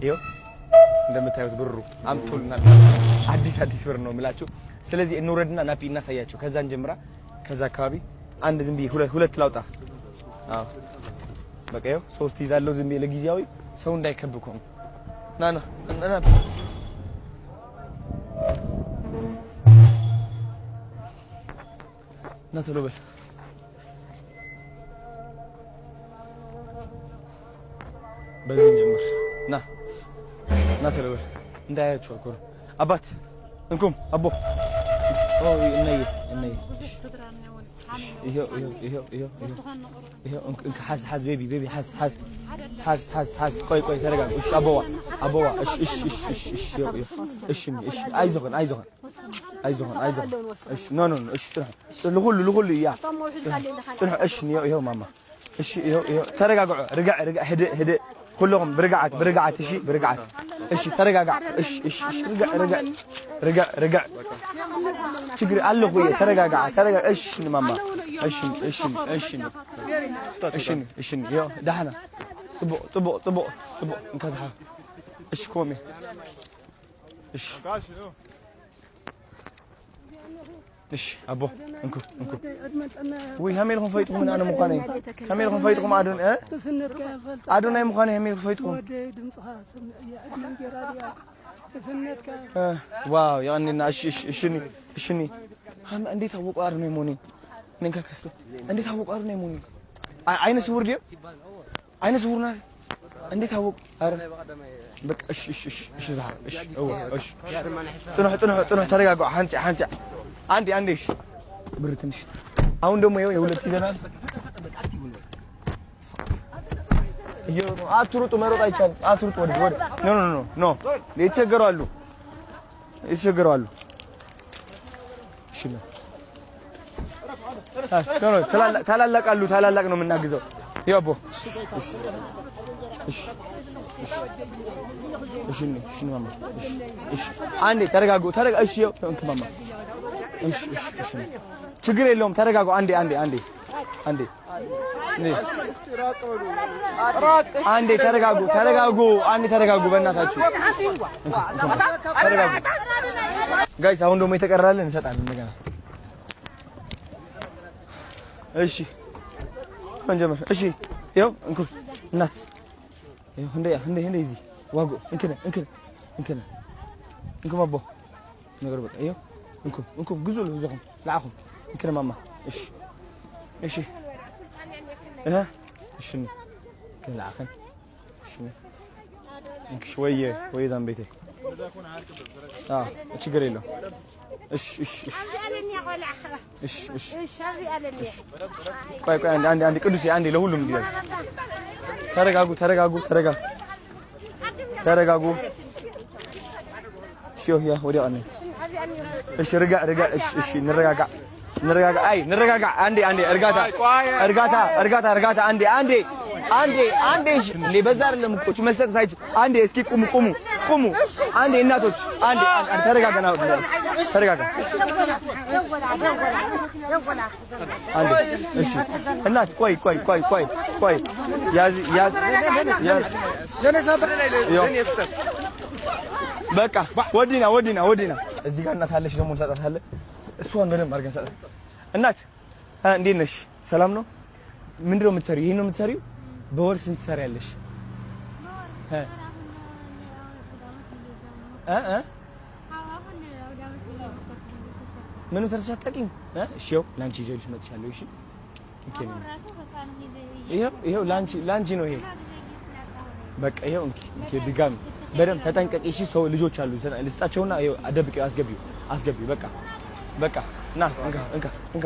ይሄው እንደምታዩት ብሩ አምጥቶልናል። አዲስ ብር ነው የምላችሁ። ስለዚህ እንውረድና ናፒ እናሳያቸው። ከዛ እንጀምራ። ከዛ አካባቢ አንድ ዝም ብዬ ሁለት ላውጣ። አዎ በቃ ይኸው 3 ይዛለሁ ዝም ብዬ ለጊዜያዊ ሰው እንዳይከብኩ ነው። ና ቶሎ በል በዚህ እንጀምር። ና ቶሎ በል እንዳያችሁ እኮ አባት እንኩም አቦ እናዬ ይሄው እንክ حاز بيبي حاز ቆይ ተረጋጋ። እሺ አቦዋ እሺ እሺ አይዞህን እሺ ኖ እሺ ለሁሉ ያ እሺ ይሄው ማማ እሺ ይሄው ተረጋጋ። رجع هدئ كلهم برجعت እሺ برجعت እሺ ተረጋጋ። እሺ رجع ችግር አለ ሆይ ተረጋጋ። እሺ ማማ እሺ ይኸው ደህና ጥቦ እንከዝሓ እሺ ኮሜ እሺ አቦ እንኩ ወይ ሀሜልኩም ፈይጥኩም አነ ምዃነ ሀሜልኩም ፈይጥኩም አዶናይ ምዃነ ሀሜልኩም ፈይጥኩም ዋው ያንና እሺ እንዴት አወቁ አዶናይ መሆኔን ነንካ ከስተ እንዴት አወቁ አዶናይ መሆኔን አይነ ስውር ዲዮ አይነ ስውር ነው እንዴት አወቁ አረ በቃ እሺ ዛሃ እሺ ጥኑህ ተረጋጋ ሀንፂ አንዴ እሺ ብር ትንሽ አሁን ደግሞ ይኸው የሁለት ይዘናል። አትሩጡ መሮጥ አይቻልም። አትሩጡ ወደ ኖ የተቸገሩ አሉ። እሺ ታላላቅ ነው የምናግዘው። ይኸው አቦ እሺ ማማ እሺ አንዴ ተረጋጉ። እሺ ይኸው እንትን ማማ እሺ ችግር የለውም ተረጋጉ። አንዴ ተረጋጉ በእናታችሁ ተረጋጉ ጋይስ። አሁን ደግሞ የተቀራለን እንሰጣለን እንደገና። እሺ እንጀምር። እሺ ይኸው እንኩ እናት ይኸው እንደ እዚህ ዋጎ እንከነ ማቦ ነገር በቃ ይኸው እንኩም ግዙ ለዘኹም ለአኹም እንከነ ማማ እሺ እሺ ለአኸን እሺ እንክሽ ወይ ዛም ቤቴ ችግር የለውም። እሺ ቆይ አንዴ ቅዱስ አንዴ ለሁሉም እንዲያዝ ተረጋጉ። እሺ ያ ወዲያ አንዴ እሺ ረጋ እሺ እንረጋጋ። እንረጋጋ አንዴ እርጋታ አንዴ እሺ በዛ አይደለም እኮ መስጠት አይች አንዴ እስኪ ቁሙ አንዴ እናቶች አንዴ ተረጋጋ አንዴ እሺ እናት ቆይ ያዝ በቃ ወዲና እዚህ ጋር እናት አለሽ ደግሞ እንሰጣታለን። እሷን በደንብ አድርገን ሰጣት። እናት እንዴት ነሽ? ሰላም ነው? ምንድነው የምትሰሪው? ይሄን ነው የምትሰሪው? በወር ስንት ትሰሪያለሽ? ምንም ሰርተሽ አታውቂም? እሺ ይኸው ላንቺ ይዤልሽ መጥቻለሁ። እሺ ይኸው ላንቺ ነው ይሄ። በቃ ይኸው እንኪ ድጋሚ በደንብ ተጠንቀቂ። እሺ ሰው ልጆች አሉ ልስጣቸውና ይኸው አደብቂው አስገቢው። በቃ ና እንካ